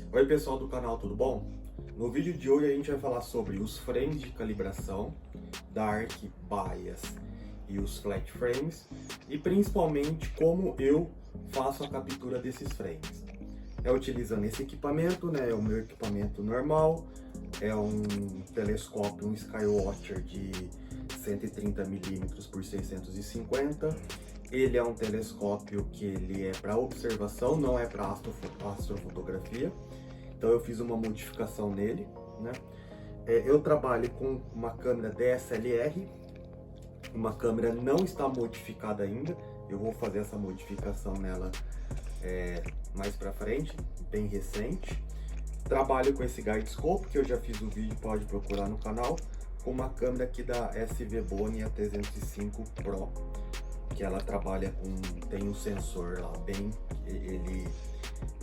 Oi pessoal do canal, tudo bom? No vídeo de hoje a gente vai falar sobre os frames de calibração, Dark, Bias e os flat frames e principalmente como eu faço a captura desses frames. É utilizando esse equipamento, né? É o meu equipamento normal, é um telescópio, um Skywatcher de 130mm por 650. Ele é um telescópio que ele é para observação, não é para astrofotografia. Então eu fiz uma modificação nele, né? Eu trabalho com uma câmera DSLR, uma câmera não está modificada ainda. Eu vou fazer essa modificação nela mais para frente, bem recente. Trabalho com esse Guide Scope, que eu já fiz o vídeo, pode procurar no canal, com uma câmera aqui da SVBONY A305 Pro, que ela trabalha com, tem um sensor lá bem, ele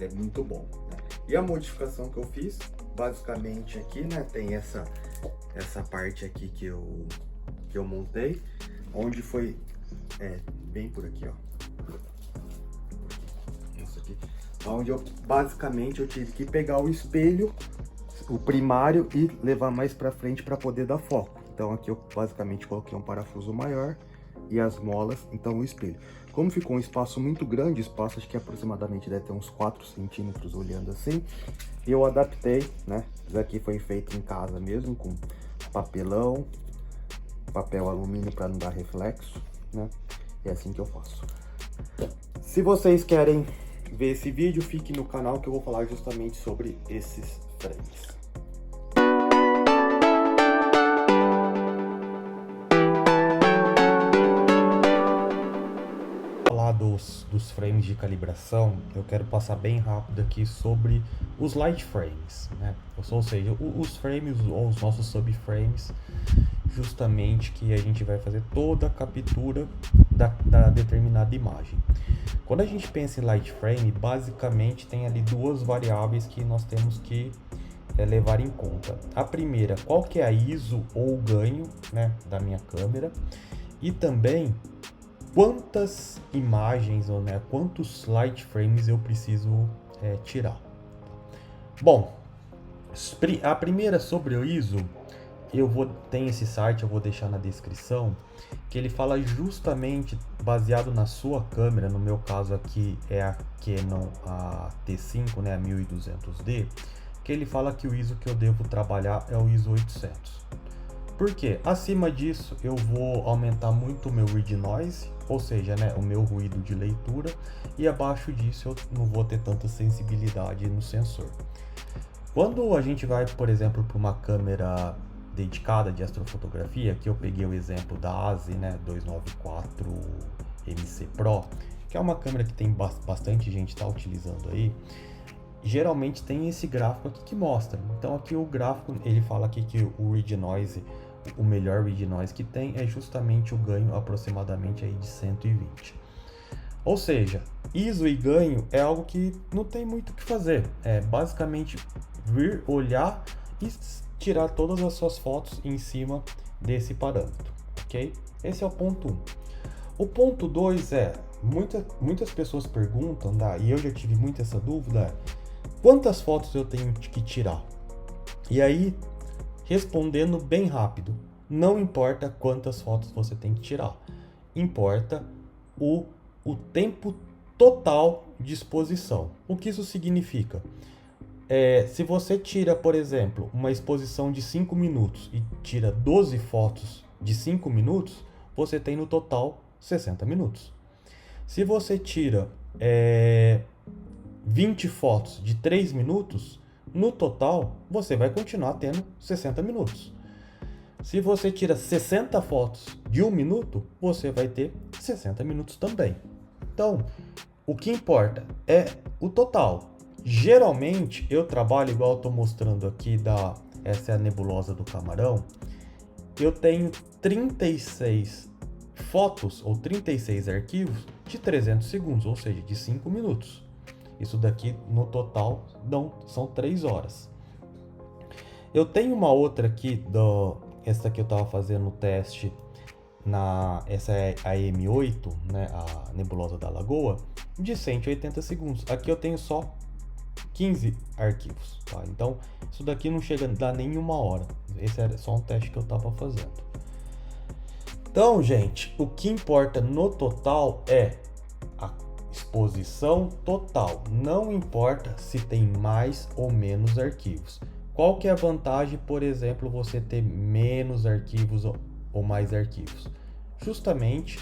é muito bom, né? E a modificação que eu fiz, basicamente aqui, né, tem essa parte aqui que eu montei, onde foi, bem por aqui, ó, isso aqui, onde basicamente eu tive que pegar o espelho, o primário, e levar mais para frente para poder dar foco. Então aqui eu basicamente coloquei um parafuso maior e as molas, então o espelho. Como ficou um espaço muito grande, espaço acho que aproximadamente deve ter uns 4 centímetros olhando assim, eu adaptei, né? Isso aqui foi feito em casa mesmo, com papelão, papel alumínio para não dar reflexo, né? É assim que eu faço. Se vocês querem ver esse vídeo, fique no canal que eu vou falar justamente sobre esses frames. Dos frames de calibração, eu quero passar bem rápido aqui sobre os light frames, né? Ou seja, os frames ou os nossos subframes, justamente que a gente vai fazer toda a captura da determinada imagem. Quando a gente pensa em light frame, basicamente tem ali duas variáveis que nós temos que levar em conta. A primeira, qual que é a ISO ou o ganho, né, da minha câmera, e também quantas imagens, ou né, quantos light frames eu preciso tirar. Bom, a primeira sobre o ISO, tem esse site, eu vou deixar na descrição, que ele fala justamente baseado na sua câmera. No meu caso aqui é a Canon T5, né, a 1200D, que ele fala que o ISO que eu devo trabalhar é o ISO 800. Por quê? Acima disso eu vou aumentar muito o meu read noise, ou seja, né, o meu ruído de leitura, e abaixo disso eu não vou ter tanta sensibilidade no sensor. Quando a gente vai, por exemplo, para uma câmera dedicada de astrofotografia, que eu peguei o exemplo da ASI, né, 294 MC Pro, que é uma câmera que tem bastante gente está utilizando aí, geralmente tem esse gráfico aqui que mostra. Então aqui o gráfico, ele fala aqui que o read noise, o melhor read noise que tem é justamente o ganho aproximadamente aí de 120. Ou seja, ISO e ganho é algo que não tem muito o que fazer. É basicamente vir, olhar e tirar todas as suas fotos em cima desse parâmetro, ok? Esse é o ponto 1. O ponto 2 é, muitas pessoas perguntam, e eu já tive muito essa dúvida, quantas fotos eu tenho que tirar? E aí, respondendo bem rápido, não importa quantas fotos você tem que tirar, importa o tempo total de exposição. O que isso significa? Se você tira, por exemplo, uma exposição de 5 minutos e tira 12 fotos de 5 minutos, você tem no total 60 minutos. Se você tira 20 fotos de 3 minutos, no total você vai continuar tendo 60 minutos. Se você tira 60 fotos de 1 minuto, você vai ter 60 minutos também. Então, o que importa é o total. Geralmente eu trabalho igual eu estou mostrando aqui, essa é a nebulosa do camarão. Eu tenho 36 fotos ou 36 arquivos de 300 segundos, ou seja, de 5 minutos. Isso daqui no total são 3 horas. Eu tenho uma outra aqui, essa aqui eu estava fazendo o teste, essa é a M8, né, a nebulosa da Lagoa, de 180 segundos. Aqui eu tenho só 15 arquivos, tá? Então, isso daqui não chega a dar nem 1 hora. Esse era só um teste que eu tava fazendo. Então, gente, o que importa no total é a exposição total. Não importa se tem mais ou menos arquivos. Qual que é a vantagem, por exemplo, você ter menos arquivos ou mais arquivos? Justamente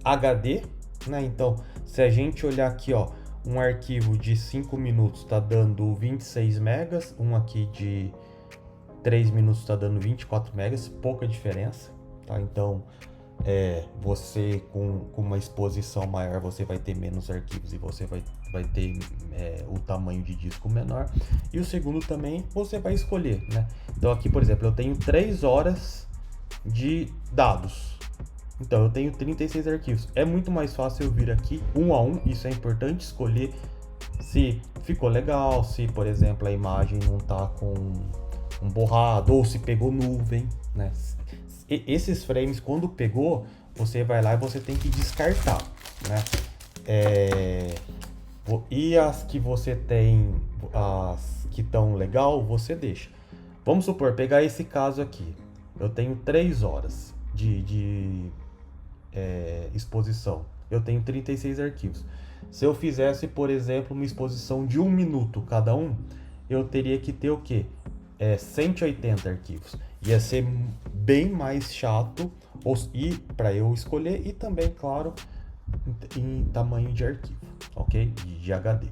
HD, né? Então, se a gente olhar aqui, ó, um arquivo de 5 minutos está dando 26 megas, um aqui de 3 minutos está dando 24 megas, pouca diferença, tá? Então, você com uma exposição maior, você vai ter menos arquivos e você vai ter o tamanho de disco menor. E o segundo também, você vai escolher, né? Então aqui, por exemplo, eu tenho 3 horas de dados. Então eu tenho 36 arquivos. É muito mais fácil eu vir aqui um a um, isso é importante, escolher se ficou legal, se, por exemplo, a imagem não tá com um borrado, ou se pegou nuvem, né? Esses frames, quando pegou, você vai lá e você tem que descartar, né? E as que você tem, as que estão legal, você deixa. Vamos supor, pegar esse caso aqui. Eu tenho 3 horas de exposição. Eu tenho 36 arquivos. Se eu fizesse, por exemplo, uma exposição de 1 minuto cada um, eu teria que ter o quê? 180 arquivos. Ia ser bem mais chato para eu escolher e também, claro, em tamanho de arquivo, ok? De HD.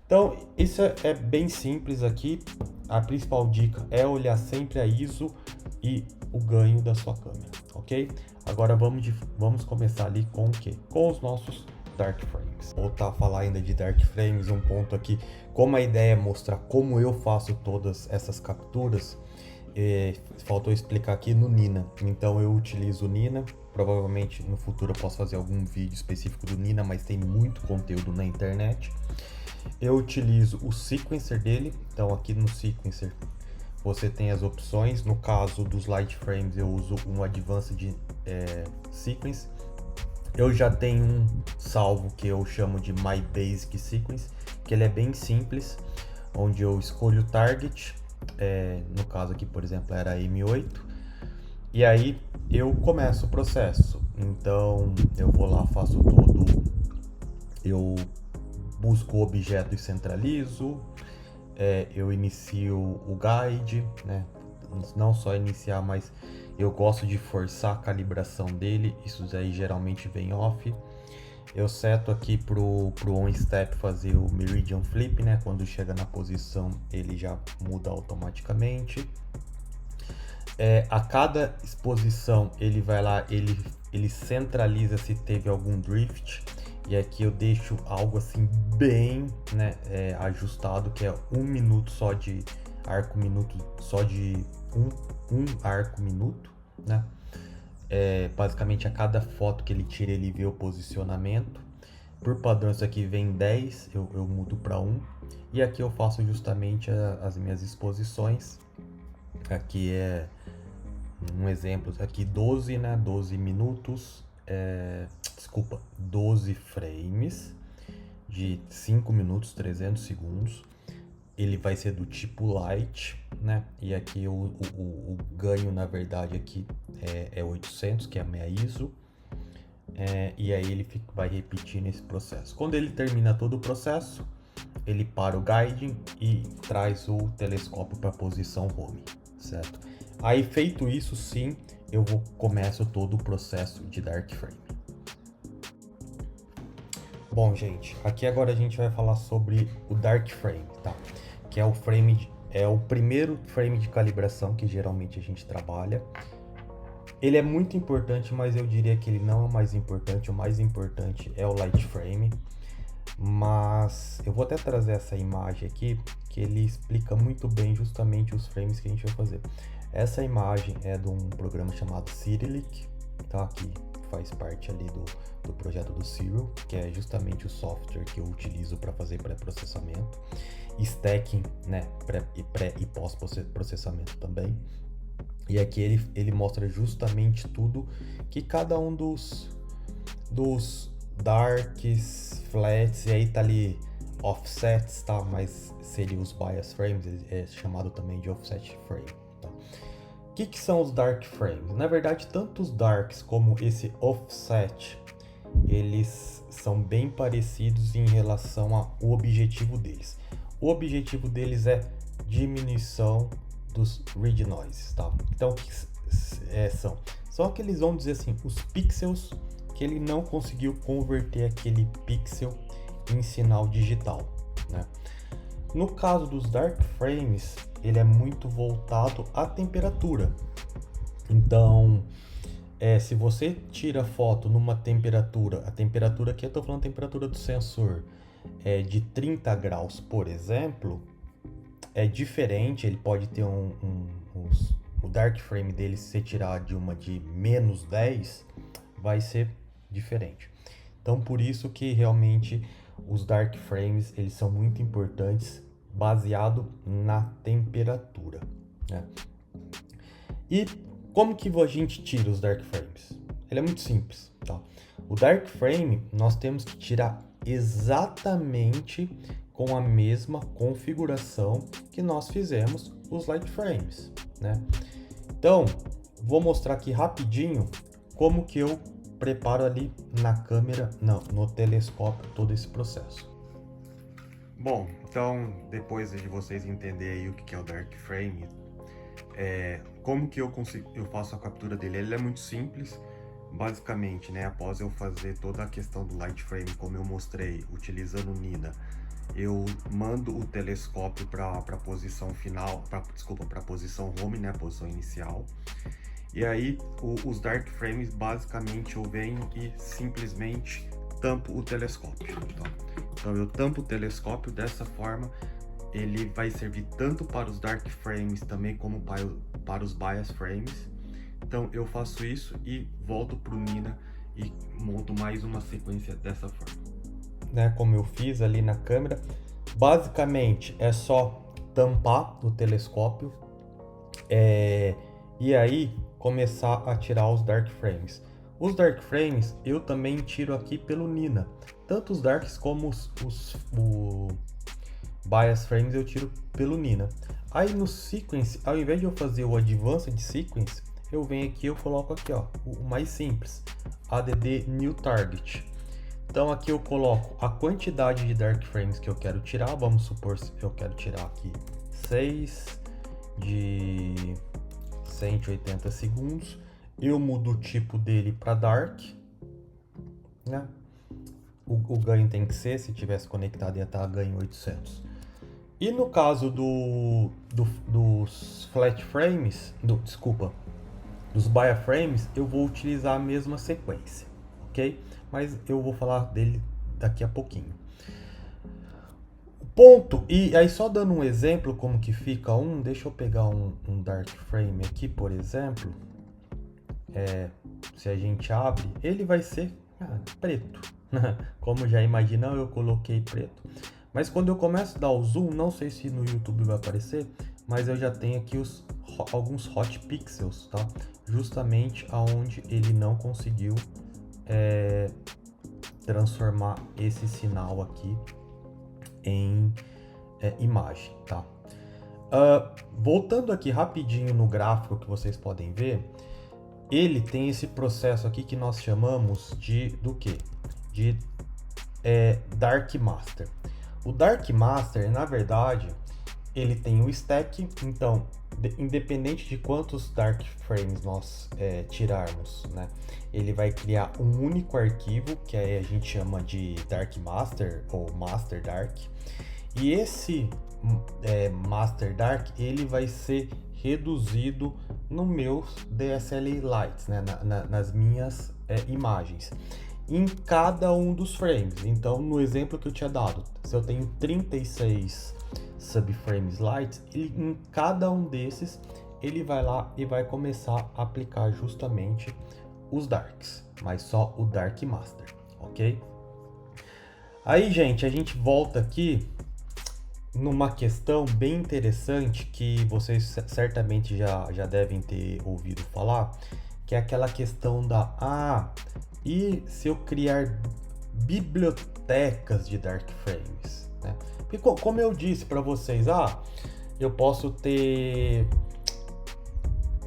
Então, isso é bem simples aqui. A principal dica é olhar sempre a ISO e o ganho da sua câmera, ok? Agora vamos começar ali com o quê? Com os nossos Dark Frames. Voltar a falar ainda de Dark Frames, um ponto aqui, como a ideia é mostrar como eu faço todas essas capturas, faltou explicar aqui no Nina. Então eu utilizo o Nina, provavelmente no futuro eu posso fazer algum vídeo específico do Nina, mas tem muito conteúdo na internet. Eu utilizo o sequencer dele, então aqui no sequencer você tem as opções. No caso dos light frames eu uso um Advanced Sequence. Eu já tenho um salvo que eu chamo de My Basic Sequence, que ele é bem simples, onde eu escolho o target, no caso aqui, por exemplo, era M8, e aí eu começo o processo. Então eu vou lá, faço todo, eu busco o objeto e centralizo, eu inicio o guide, né? Não só iniciar, mas eu gosto de forçar a calibração dele, isso aí geralmente vem off. Eu seto aqui pro on step fazer o meridian flip, né? Quando chega na posição ele já muda automaticamente. A cada exposição ele vai lá, ele centraliza se teve algum drift. E aqui eu deixo algo assim bem, né, ajustado, que é 1 minuto só de arco minuto, só de um arco minuto, né? Basicamente a cada foto que ele tira ele vê o posicionamento. Por padrão isso aqui vem 10, eu mudo para 1. E aqui eu faço justamente as minhas exposições. Aqui é um exemplo, aqui 12, né, 12 minutos. 12 frames de 5 minutos, 300 segundos. Ele vai ser do tipo light, né? E aqui o ganho, na verdade, aqui é 800, que é a minha ISO. E aí ele vai repetindo esse processo. Quando ele termina todo o processo, ele para o guiding e traz o telescópio para a posição home, certo? Aí feito isso, sim, eu começo todo o processo de Dark Frame. Bom, gente, aqui agora a gente vai falar sobre o Dark Frame, tá? Que é o primeiro frame de calibração que geralmente a gente trabalha. Ele é muito importante, mas eu diria que ele não é o mais importante. O mais importante é o Light Frame. Mas eu vou até trazer essa imagem aqui, que ele explica muito bem justamente os frames que a gente vai fazer. Essa imagem é de um programa chamado Cyrillic, tá? Que faz parte ali do projeto do Cyril, que é justamente o software que eu utilizo para fazer pré-processamento, stacking, né? Pré e pós-processamento também. E aqui ele mostra justamente tudo que cada um dos darks, flats, e aí tá ali offsets, tá? Mas seria os bias frames, é chamado também de offset frame, tá? O que são os dark frames? Na verdade, tanto os darks como esse offset, eles são bem parecidos em relação ao objetivo deles. O objetivo deles é diminuição dos read noises, tá? Então, o que são? Só que eles vão dizer assim, os pixels que ele não conseguiu converter aquele pixel em sinal digital, né? No caso dos dark frames, ele é muito voltado à temperatura. Então, se você tira foto numa temperatura, a temperatura aqui eu estou falando a temperatura do sensor, de 30 graus, por exemplo, é diferente, ele pode ter o dark frame dele, se você tirar de uma de menos 10, vai ser diferente. Então, por isso que realmente os dark frames, eles são muito importantes, baseado na temperatura, né? E como que a gente tira os dark frames? Ele é muito simples, tá? O dark frame, nós temos que tirar exatamente com a mesma configuração que nós fizemos os light frames, né? Então, vou mostrar aqui rapidinho como que eu preparo ali na câmera, não, no telescópio, todo esse processo. Bom, então depois de vocês entenderem aí o que é o dark frame, como que eu faço a captura dele? Ele é muito simples, basicamente, né? Após eu fazer toda a questão do light frame, como eu mostrei, utilizando o Nina, eu mando o telescópio para a posição final, para a posição home, né? Posição inicial. E aí os dark frames, basicamente, eu venho e simplesmente tampo o telescópio. Então eu tampo o telescópio dessa forma, ele vai servir tanto para os dark frames também como para os bias frames. Então eu faço isso e volto para o Nina e monto mais uma sequência dessa forma, né? Como eu fiz ali na câmera, basicamente é só tampar o telescópio e aí começar a tirar os dark frames. Os dark frames eu também tiro aqui pelo Nina, tanto os darks como os bias frames eu tiro pelo Nina. Aí no sequence, ao invés de eu fazer o advanced sequence, eu venho aqui, eu coloco aqui, ó, o mais simples, add new target. Então aqui eu coloco a quantidade de dark frames que eu quero tirar. Vamos supor que eu quero tirar aqui 6 de 180 segundos. Eu mudo o tipo dele para dark, né? O ganho tem que ser, se tivesse conectado ia estar ganho 800. E no caso dos flat frames, dos bias frames, eu vou utilizar a mesma sequência, ok? Mas eu vou falar dele daqui a pouquinho. Ponto, e aí só dando um exemplo como que fica deixa eu pegar um dark frame aqui, por exemplo. Se a gente abre, ele vai ser preto. Como já imaginou, eu coloquei preto. Mas quando eu começo a dar o zoom, não sei se no YouTube vai aparecer, mas eu já tenho aqui alguns hot pixels, tá? Justamente aonde ele não conseguiu transformar esse sinal aqui em imagem, tá? Voltando aqui rapidinho no gráfico que vocês podem ver, ele tem esse processo aqui que nós chamamos de Dark Master. O Dark Master, na verdade, ele tem o stack, então, independente de quantos Dark Frames nós tirarmos, né, ele vai criar um único arquivo, que aí a gente chama de Dark Master ou Master Dark. E esse Master Dark, ele vai ser reduzido no meus DSLR Lights, né, nas minhas imagens, em cada um dos frames. Então, no exemplo que eu tinha dado, se eu tenho 36 subframes lights, em cada um desses, ele vai lá e vai começar a aplicar justamente os darks, mas só o Dark Master, ok? Aí, gente, a gente volta aqui numa questão bem interessante que vocês certamente já devem ter ouvido falar, que é aquela questão e se eu criar bibliotecas de dark frames, né? Porque como eu disse para vocês, eu posso ter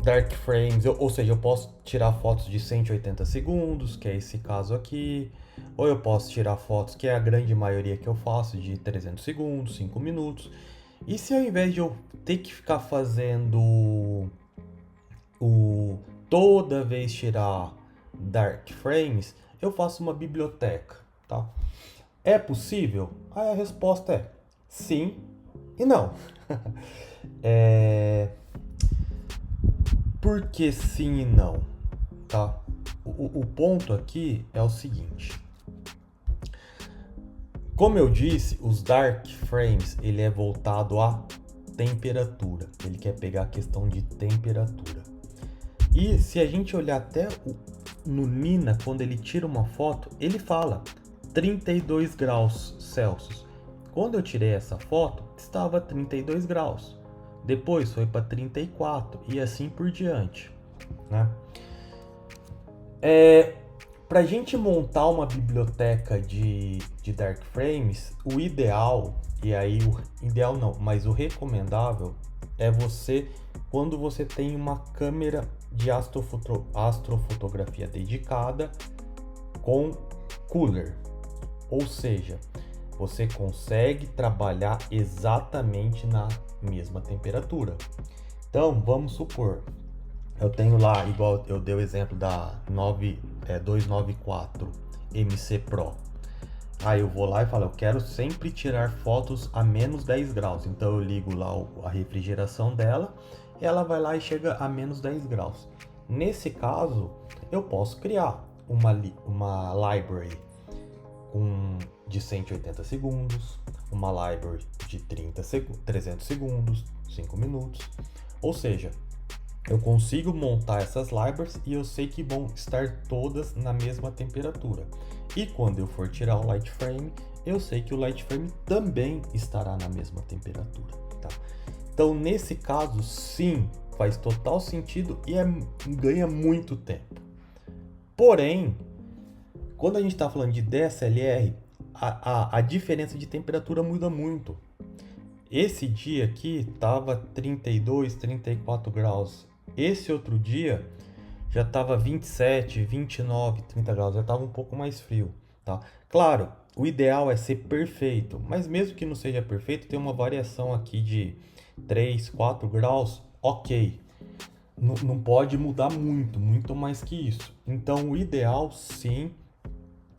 dark frames, ou seja, eu posso tirar fotos de 180 segundos, que é esse caso aqui, ou eu posso tirar fotos, que é a grande maioria que eu faço, de 300 segundos, 5 minutos. E se ao invés de eu ter que ficar fazendo toda vez tirar dark frames, eu faço uma biblioteca, tá? É possível? A resposta é sim e não. Por que sim e não? Tá? O ponto aqui é o seguinte. Como eu disse, os dark frames, ele é voltado à temperatura. Ele quer pegar a questão de temperatura. E se a gente olhar até no Nina, quando ele tira uma foto, ele fala 32 graus Celsius. Quando eu tirei essa foto, estava 32 graus. Depois foi para 34 e assim por diante, né? Para a gente montar uma biblioteca de dark frames, o ideal, e aí o ideal não, mas o recomendável é você, quando você tem uma câmera de astrofotografia dedicada com cooler, ou seja, você consegue trabalhar exatamente na mesma temperatura. Então, vamos supor, eu tenho lá, igual eu dei o exemplo da 294 MC Pro. Aí eu vou lá e falo, eu quero sempre tirar fotos a menos 10 graus. Então eu ligo lá a refrigeração dela, e ela vai lá e chega a menos 10 graus. Nesse caso, eu posso criar uma library de 180 segundos, uma library de 300 segundos, 5 minutos. Ou seja, eu consigo montar essas libraries e eu sei que vão estar todas na mesma temperatura. E quando eu for tirar o light frame, eu sei que o light frame também estará na mesma temperatura, tá? Então, nesse caso, sim, faz total sentido e ganha muito tempo. Porém, quando a gente está falando de DSLR, a diferença de temperatura muda muito. Esse dia aqui estava 32, 34 graus. Esse outro dia já estava 27, 29, 30 graus, já estava um pouco mais frio, tá? Claro, o ideal é ser perfeito, mas mesmo que não seja perfeito, tem uma variação aqui de 3, 4 graus, ok. Não pode mudar muito mais que isso. Então, o ideal, sim,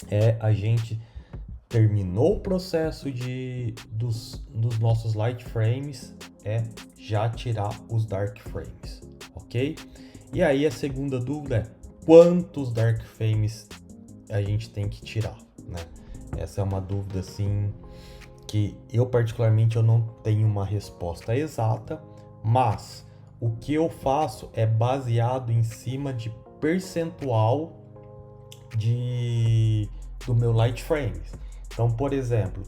é a gente terminou o processo dos nossos light frames, é já tirar os dark frames, ok? E aí a segunda dúvida é quantos dark frames a gente tem que tirar, né? Essa é uma dúvida assim que eu particularmente eu não tenho uma resposta exata, mas o que eu faço é baseado em cima de percentual do meu light frames. Então, por exemplo,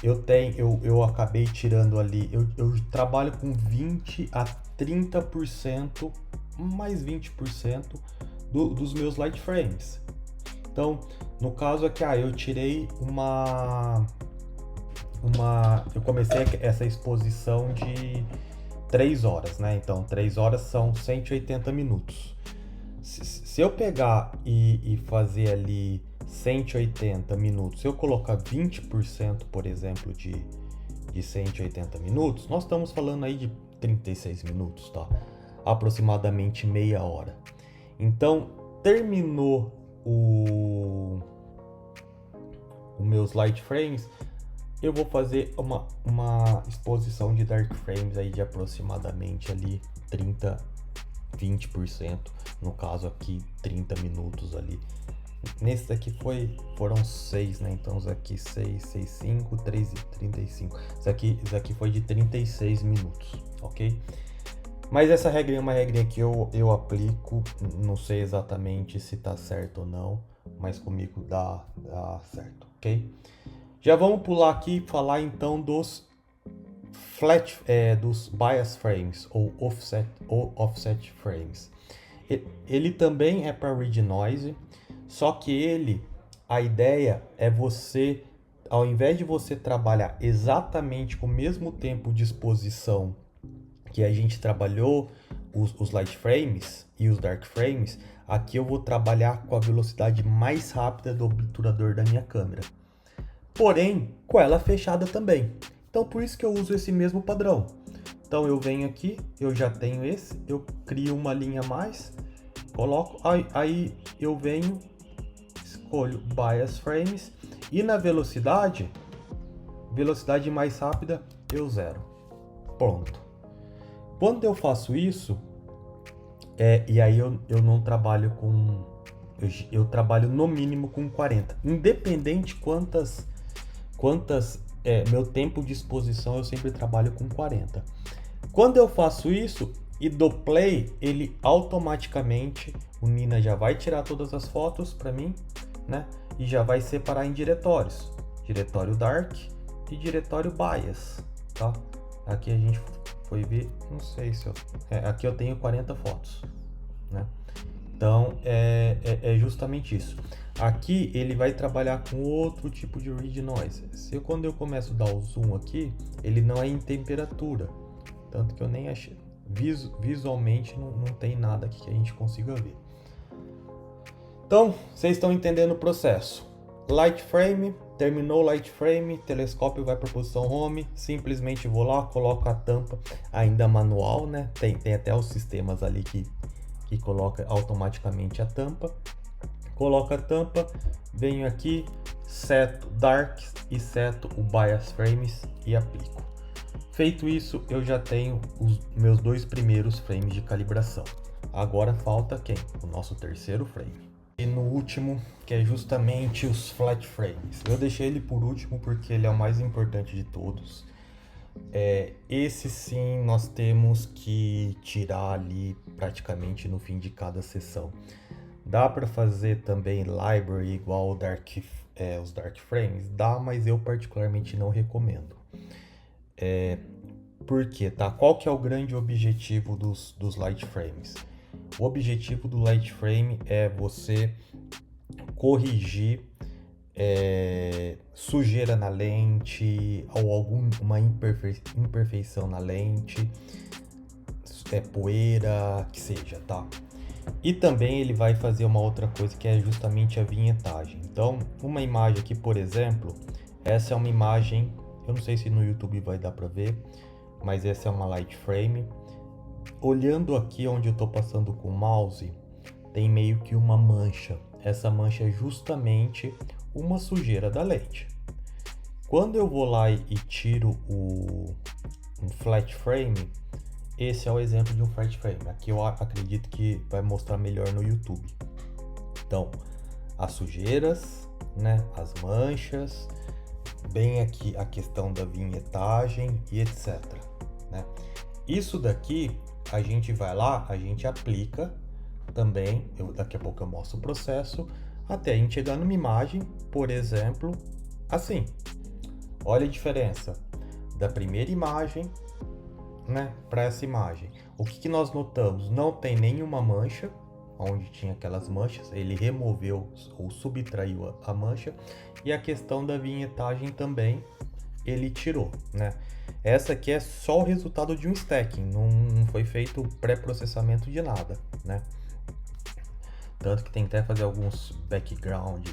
eu acabei tirando ali, eu trabalho com 20 a 30%, mais 20% dos meus light frames. Então, no caso aqui, eu tirei eu comecei essa exposição de 3 horas, né? Então, 3 horas são 180 minutos. Se eu pegar e fazer ali 180 minutos, se eu colocar 20%, por exemplo, de 180 minutos, nós estamos falando aí de 36 minutos, tá? Aproximadamente meia hora. Então, terminou os meus light frames, eu vou fazer uma exposição de dark frames aí de aproximadamente ali 20%, no caso aqui 30 minutos ali. Nesse daqui foram 6, né? Então isso aqui 6, 6, 5, 3 e 35. Isso aqui foi de 36 minutos, ok? Mas essa regra é uma regra que eu aplico, não sei exatamente se tá certo ou não, mas comigo dá certo, ok? Já vamos pular aqui e falar então dos dos bias frames ou offset frames. Ele também é para read noise, só que a ideia é você ao invés de você trabalhar exatamente com o mesmo tempo de exposição que a gente trabalhou os light frames e os dark frames, aqui eu vou trabalhar com a velocidade mais rápida do obturador da minha câmera. Porém, com ela fechada também. Então, por isso que eu uso esse mesmo padrão. Então, eu venho aqui, eu já tenho esse, eu crio uma linha a mais, coloco, aí eu venho, escolho Bias Frames e na velocidade mais rápida, eu zero. Pronto. Quando eu faço isso, e aí eu não trabalho com... Eu trabalho no mínimo com 40. Independente quantas meu tempo de exposição, eu sempre trabalho com 40. Quando eu faço isso e dou play, ele automaticamente, o Nina já vai tirar todas as fotos para mim, né? E já vai separar em diretórios. Diretório Dark e diretório Bias, tá? Aqui a gente foi ver, não sei se eu... aqui eu tenho 40 fotos, né? Então, é justamente isso. Aqui ele vai trabalhar com outro tipo de read noise. Quando eu começo a dar o zoom aqui, ele não é em temperatura. Tanto que eu nem achei. Visualmente não tem nada aqui que a gente consiga ver. Então, vocês estão entendendo o processo. Light frame, terminou o light frame, telescópio vai para a posição home, simplesmente vou lá, coloco a tampa, ainda manual, né? Tem até os sistemas ali que coloca automaticamente a tampa. Coloco a tampa, venho aqui, seto Dark e seto o Bias Frames e aplico. Feito isso, eu já tenho os meus 2 primeiros frames de calibração. Agora falta quem? O nosso terceiro frame. E no último, que é justamente os flat frames. Eu deixei ele por último porque ele é o mais importante de todos. Esse sim nós temos que tirar ali praticamente no fim de cada sessão. Dá para fazer também library igual os dark frames? Dá, mas eu particularmente não recomendo. Por quê? Tá? Qual que é o grande objetivo dos light frames? O objetivo do light frame é você corrigir sujeira na lente ou alguma imperfeição na lente, poeira, que seja, tá? E também ele vai fazer uma outra coisa que é justamente a vinhetagem. Então, uma imagem aqui, por exemplo, essa é uma imagem, eu não sei se no YouTube vai dar para ver, mas essa é uma light frame. Olhando aqui onde eu estou passando com o mouse, tem meio que uma mancha. Essa mancha é justamente uma sujeira da lente. Quando eu vou lá e tiro um flat frame, esse é o exemplo de um flat frame. Aqui eu acredito que vai mostrar melhor no YouTube. Então, as sujeiras, né, as manchas, bem aqui a questão da vinhetagem e etc, né? Isso daqui a gente vai lá, a gente aplica também, daqui a pouco eu mostro o processo, até a gente chegar numa imagem, por exemplo, assim. Olha a diferença da primeira imagem, né, para essa imagem. O que nós notamos? Não tem nenhuma mancha, onde tinha aquelas manchas, ele removeu ou subtraiu a mancha, e a questão da vinhetagem também ele tirou, né? Essa aqui é só o resultado de um stacking, não foi feito pré-processamento de nada, né? Tanto que tem que até fazer alguns background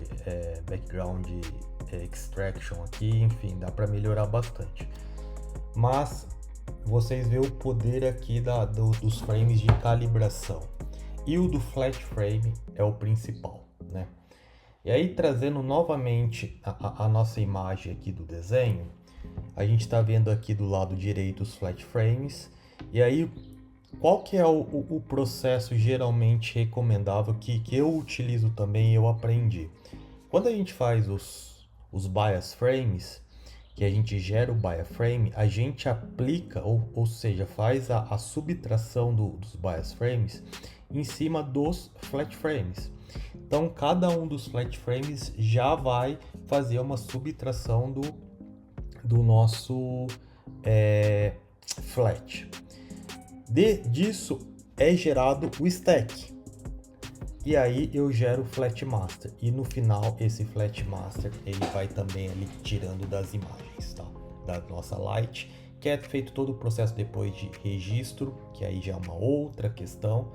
extraction aqui, enfim, dá para melhorar bastante. Mas vocês veem o poder aqui dos frames de calibração. E o do flat frame é o principal, né? E aí, trazendo novamente a nossa imagem aqui do desenho, a gente está vendo aqui do lado direito os flat frames. E aí, qual que é o processo geralmente recomendável que eu utilizo também e eu aprendi? Quando a gente faz os bias frames, que a gente gera o bias frame, a gente aplica, ou seja, faz a subtração dos bias frames em cima dos flat frames. Então, cada um dos flat frames já vai fazer uma subtração do nosso flat. Disso é gerado o stack. e aí eu gero o Flat Master, e no final esse Flat Master ele vai também ali tirando das imagens, tá? Da nossa Light, que é feito todo o processo depois de registro, que aí já é uma outra questão.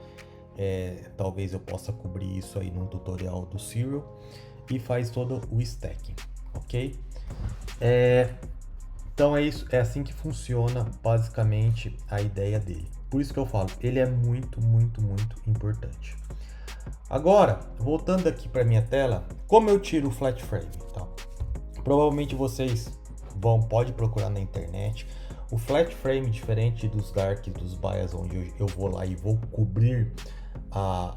Talvez eu possa cobrir isso aí num tutorial do Serial, e faz todo o stacking, ok? Então é isso, é assim que funciona basicamente a ideia dele. Por isso que eu falo, ele é muito, muito, muito importante. Agora, voltando aqui para minha tela, como eu tiro o flat frame, tá? Provavelmente vocês pode procurar na internet. O flat frame, diferente dos dark, dos bias, onde eu vou lá e vou cobrir a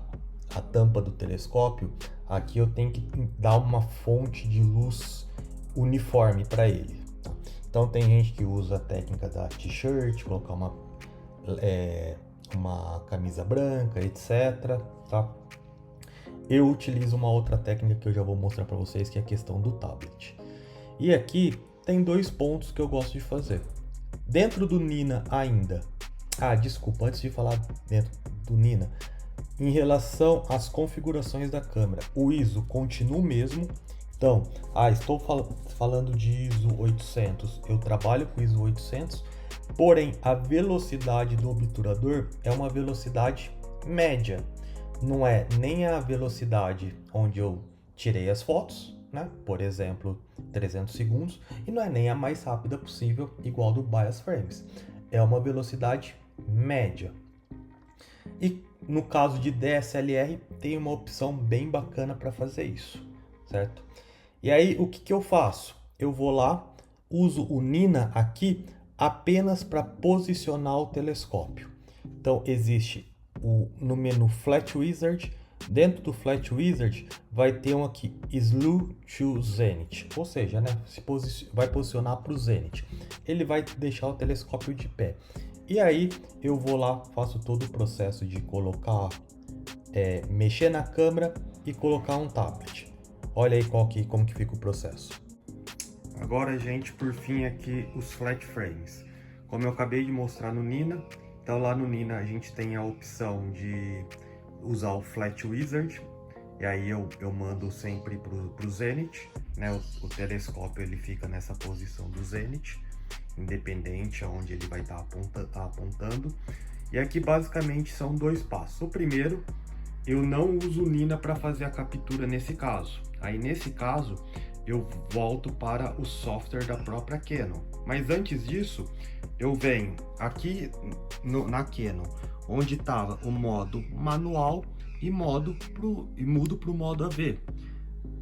tampa do telescópio, aqui eu tenho que dar uma fonte de luz uniforme para ele. Então tem gente que usa a técnica da t-shirt, colocar uma camisa branca, etc. Tá? Eu utilizo uma outra técnica que eu já vou mostrar para vocês, que é a questão do tablet. E aqui tem dois pontos que eu gosto de fazer. Dentro do Nina ainda. Desculpa, antes de falar dentro do Nina, em relação às configurações da câmera, o ISO continua o mesmo. Então, estou falando de ISO 800, eu trabalho com ISO 800, porém a velocidade do obturador é uma velocidade média. Não é nem a velocidade onde eu tirei as fotos, né? Por exemplo, 300 segundos, e não é nem a mais rápida possível, igual do Bias Frames. É uma velocidade média. E no caso de DSLR, tem uma opção bem bacana para fazer isso, certo? E aí, o que eu faço? Eu vou lá, uso o Nina aqui apenas para posicionar o telescópio. Então, existe no menu Flat Wizard. Dentro do Flat Wizard vai ter um aqui, Slew to Zenith, ou seja, né, vai posicionar para o Zenith. Ele vai deixar o telescópio de pé. E aí eu vou lá, faço todo o processo de colocar, mexer na câmera e colocar um tablet. Olha aí como que fica o processo. Agora, gente, por fim aqui os flat frames. Como eu acabei de mostrar no Nina, então lá no Nina a gente tem a opção de usar o Flat Wizard, e aí eu mando sempre pro Zenith, né? O telescópio ele fica nessa posição do Zenith, independente aonde ele vai estar apontando. E aqui basicamente são dois passos. O primeiro, eu não uso o Nina para fazer a captura nesse caso. Aí nesse caso eu volto para o software da própria Canon. Mas antes disso, eu venho aqui na Canon, onde estava o modo manual e mudo para o modo AV,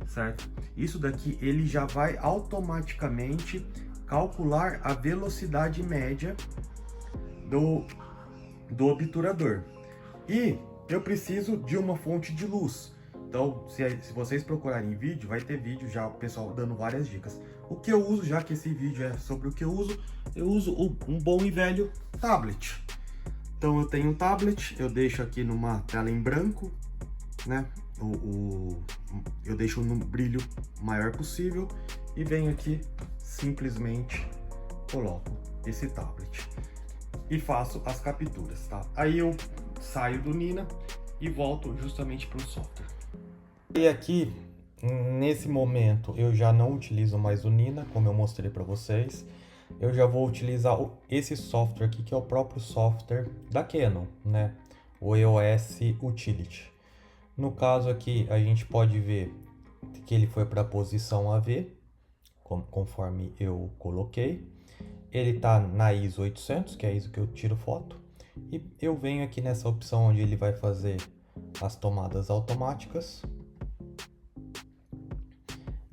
certo? Isso daqui ele já vai automaticamente calcular a velocidade média do obturador. E eu preciso de uma fonte de luz. Então, se vocês procurarem vídeo, vai ter vídeo já, o pessoal dando várias dicas. O que eu uso, já que esse vídeo é sobre o que eu uso um bom e velho tablet. Então eu tenho um tablet, eu deixo aqui numa tela em branco, né? Eu deixo no brilho maior possível e venho aqui, simplesmente coloco esse tablet e faço as capturas, tá? Aí eu saio do Nina e volto justamente para o software. E aqui, nesse momento, eu já não utilizo mais o Nina, como eu mostrei para vocês. Eu já vou utilizar esse software aqui, que é o próprio software da Canon, né? O EOS Utility. No caso aqui, a gente pode ver que ele foi para a posição AV, conforme eu coloquei. Ele está na ISO 800, que é a ISO que eu tiro foto. E eu venho aqui nessa opção onde ele vai fazer as tomadas automáticas.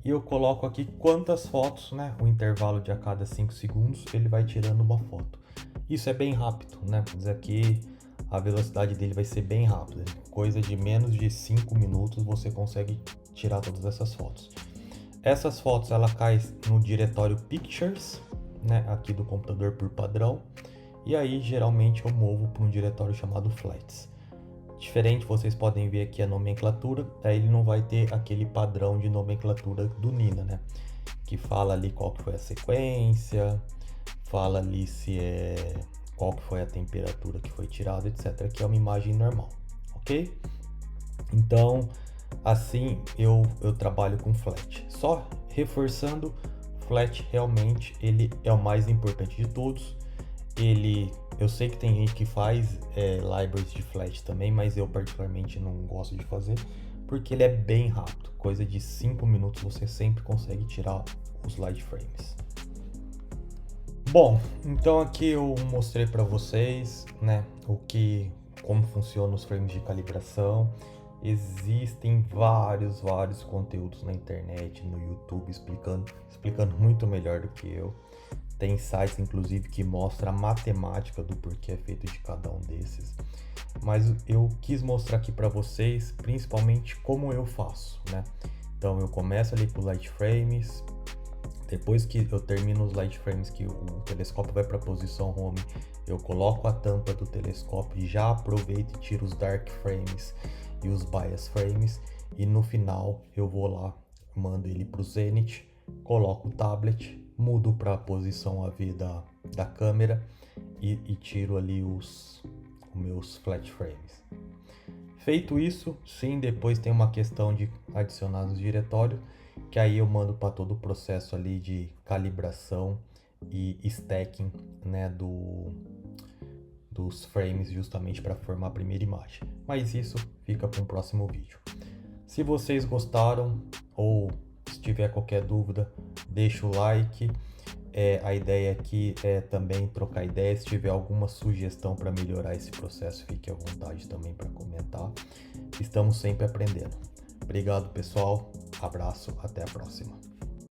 E eu coloco aqui quantas fotos, né? O intervalo de a cada 5 segundos ele vai tirando uma foto. Isso é bem rápido, né? Mas aqui a velocidade dele vai ser bem rápida. Coisa de menos de 5 minutos você consegue tirar todas essas fotos. Essas fotos ela cai no diretório Pictures, né? Aqui do computador por padrão. E aí geralmente eu movo para um diretório chamado Flats. Diferente, vocês podem ver aqui a nomenclatura, aí ele não vai ter aquele padrão de nomenclatura do Nina, né? Que fala ali qual que foi a sequência, fala ali qual que foi a temperatura que foi tirada, etc. Que é uma imagem normal, ok? Então, assim eu trabalho com flat. Só reforçando, flat realmente ele é o mais importante de todos. Eu sei que tem gente que faz libraries de flat também, mas eu particularmente não gosto de fazer, porque ele é bem rápido. Coisa de 5 minutos você sempre consegue tirar os light frames. Bom, então aqui eu mostrei para vocês, né, como funcionam os frames de calibração. Existem vários conteúdos na internet, no YouTube, explicando muito melhor do que eu. Tem sites, inclusive, que mostram a matemática do porquê é feito de cada um desses. Mas eu quis mostrar aqui para vocês, principalmente, como eu faço, né? Então, eu começo ali com light frames. Depois que eu termino os light frames, que o telescópio vai para a posição home, eu coloco a tampa do telescópio e já aproveito e tiro os dark frames e os bias frames. E no final, eu vou lá, mando ele para o zenith, coloco o tablet, mudo para a posição AV da câmera e tiro ali os meus flat frames. Feito isso, sim, depois tem uma questão de adicionar nos diretórios, que aí eu mando para todo o processo ali de calibração e stacking, né, dos frames, justamente para formar a primeira imagem. Mas isso fica para um próximo vídeo. Se vocês gostaram ou se tiver qualquer dúvida, deixa o like. A ideia aqui é também trocar ideias. Se tiver alguma sugestão para melhorar esse processo, fique à vontade também para comentar. Estamos sempre aprendendo. Obrigado, pessoal. Abraço, até a próxima.